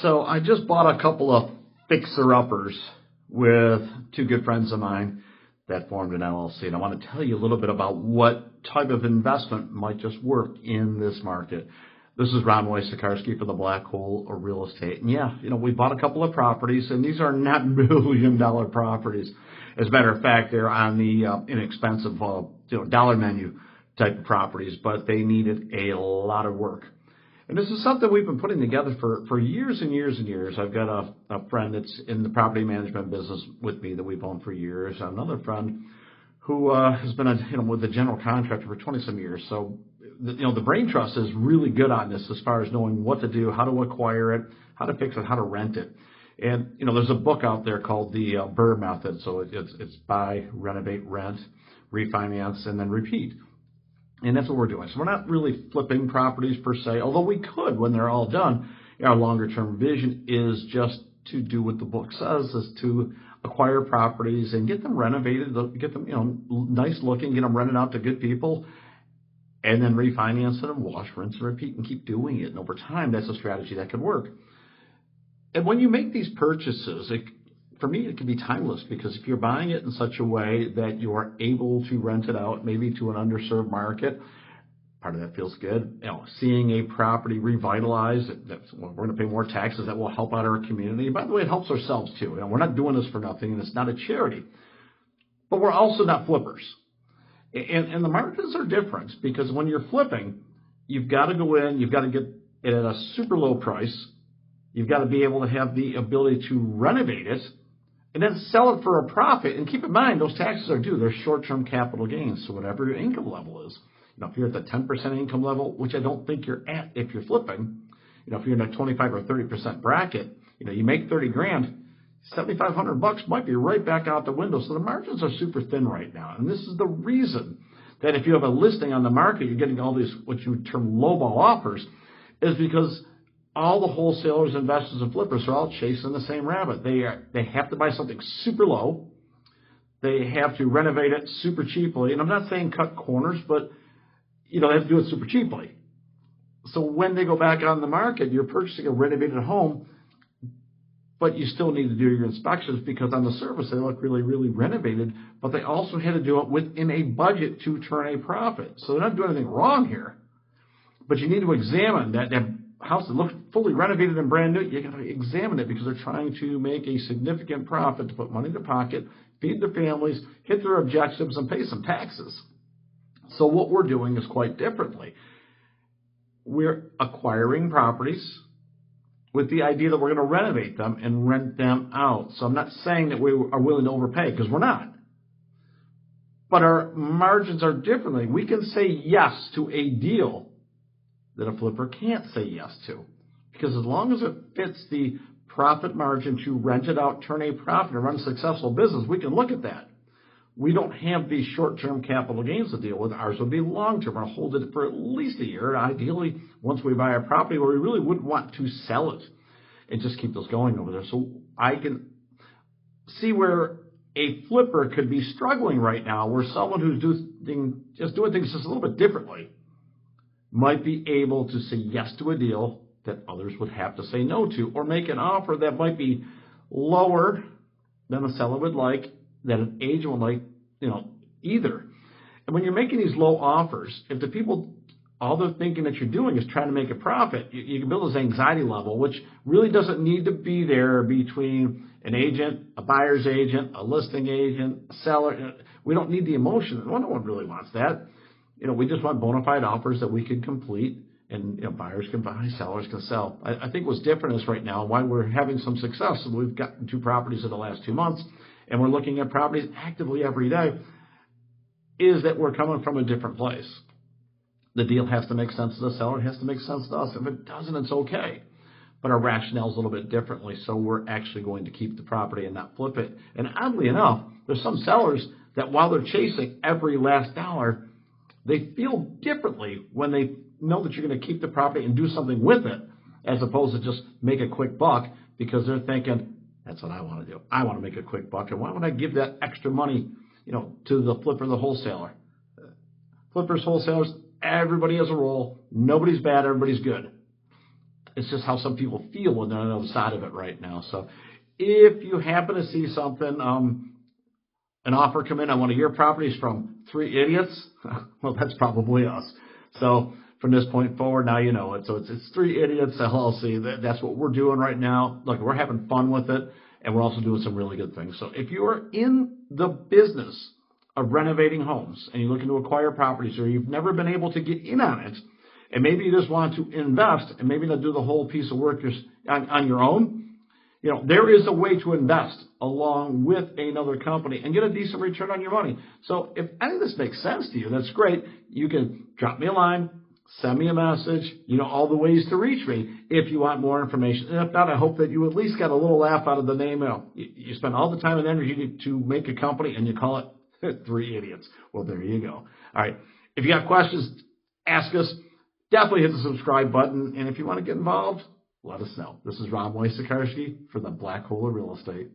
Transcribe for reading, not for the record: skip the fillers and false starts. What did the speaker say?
So I just bought a couple of fixer-uppers with two good friends of mine that formed an LLC. And I want to tell you a little bit about what type of investment might just work in this market. This is Ron Wojciechowski for the Black Hole of Real Estate. And yeah, we bought a couple of properties, and these are not million-dollar properties. As a matter of fact, they're on the inexpensive dollar menu type of properties, but they needed a lot of work. And this is something we've been putting together for years and years and years. I've got a friend that's in the property management business with me that we've owned for years. Another friend who has been with the general contractor for 20-some years. So the brain trust is really good on this as far as knowing what to do, how to acquire it, how to fix it, how to rent it. And there's a book out there called the BRRRR Method. So it's buy, renovate, rent, refinance, and then repeat. And that's what we're doing. So we're not really flipping properties per se, although we could when they're all done. Our longer-term vision is just to do what the book says, is to acquire properties and get them renovated, get them nice looking, get them rented out to good people, and then refinance them, wash, rinse, and repeat, and keep doing it. And over time, that's a strategy that could work. And when you make these purchases, for me, it can be timeless, because if you're buying it in such a way that you are able to rent it out, maybe to an underserved market, part of that feels good. Seeing a property revitalized, we're going to pay more taxes. That will help out our community. By the way, it helps ourselves too. We're not doing this for nothing, and it's not a charity. But we're also not flippers. And the margins are different, because when you're flipping, you've got to go in, you've got to get it at a super low price. You've got to be able to have the ability to renovate it and then sell it for a profit. And keep in mind, those taxes are due. They're short-term capital gains. So whatever your income level is, if you're at the 10% income level, which I don't think you're at if you're flipping, if you're in a 25 or 30% bracket, you make 30 grand, $7,500 might be right back out the window. So the margins are super thin right now. And this is the reason that if you have a listing on the market, you're getting all these, what you term lowball offers, is because all the wholesalers, investors, and flippers are all chasing the same rabbit. They have to buy something super low. They have to renovate it super cheaply. And I'm not saying cut corners, but they have to do it super cheaply. So when they go back on the market, you're purchasing a renovated home, but you still need to do your inspections, because on the surface they look really, really renovated, but they also had to do it within a budget to turn a profit. So they're not doing anything wrong here. But you need to examine that house that looks fully renovated and brand new. You got to examine it, because they're trying to make a significant profit to put money in their pocket, feed their families, hit their objectives, and pay some taxes. So what we're doing is quite differently. We're acquiring properties with the idea that we're going to renovate them and rent them out. So I'm not saying that we are willing to overpay, because we're not. But our margins are differently. We can say yes to a deal that a flipper can't say yes to, because as long as it fits the profit margin to rent it out, turn a profit, and run a successful business, we can look at that. We don't have these short-term capital gains to deal with. Ours would be long-term. We're going to hold it for at least a year. Ideally, once we buy a property, where we really wouldn't want to sell it and just keep those going over there. So I can see where a flipper could be struggling right now, where someone who's doing things just a little bit differently might be able to say yes to a deal that others would have to say no to, or make an offer that might be lower than the seller would like, that an agent would like, either. And when you're making these low offers, if the people, all they're thinking that you're doing is trying to make a profit, you can build this anxiety level, which really doesn't need to be there between an agent, a buyer's agent, a listing agent, a seller. We don't need the emotion. No one really wants that. We just want bona fide offers that we can complete, and buyers can buy, sellers can sell. I think what's different is right now, why we're having some success, and we've gotten 2 properties in the last 2 months, and we're looking at properties actively every day, is that we're coming from a different place. The deal has to make sense to the seller. It has to make sense to us. If it doesn't, it's okay. But our rationale is a little bit differently, so we're actually going to keep the property and not flip it. And oddly enough, there's some sellers that while they're chasing every last dollar, they feel differently when they know that you're going to keep the property and do something with it, as opposed to just make a quick buck, because they're thinking, that's what I want to do. I want to make a quick buck, and why would I give that extra money, to the flipper, the wholesaler? Flippers, wholesalers, everybody has a role. Nobody's bad, everybody's good. It's just how some people feel when they're on the other side of it right now. So if you happen to see something, an offer come in on one of your properties from three idiots, well, that's probably us. So from this point forward, now you know it. So it's Three Idiots LLC. That's what we're doing right now. Look, we're having fun with it, and we're also doing some really good things. So if you are in the business of renovating homes and you're looking to acquire properties, or you've never been able to get in on it, and maybe you just want to invest and maybe not do the whole piece of work on your own, you know, there is a way to invest along with another company and get a decent return on your money. So if any of this makes sense to you, that's great. You can drop me a line, send me a message, you know, all the ways to reach me if you want more information. And if not, I hope that you at least got a little laugh out of the name. You spend all the time and energy to make a company and you call it Three Idiots. Well, there you go. All right. If you got questions, ask us. Definitely hit the subscribe button. And if you want to get involved, let us know. This is Rob Wojciechowski for the Black Hole of Real Estate.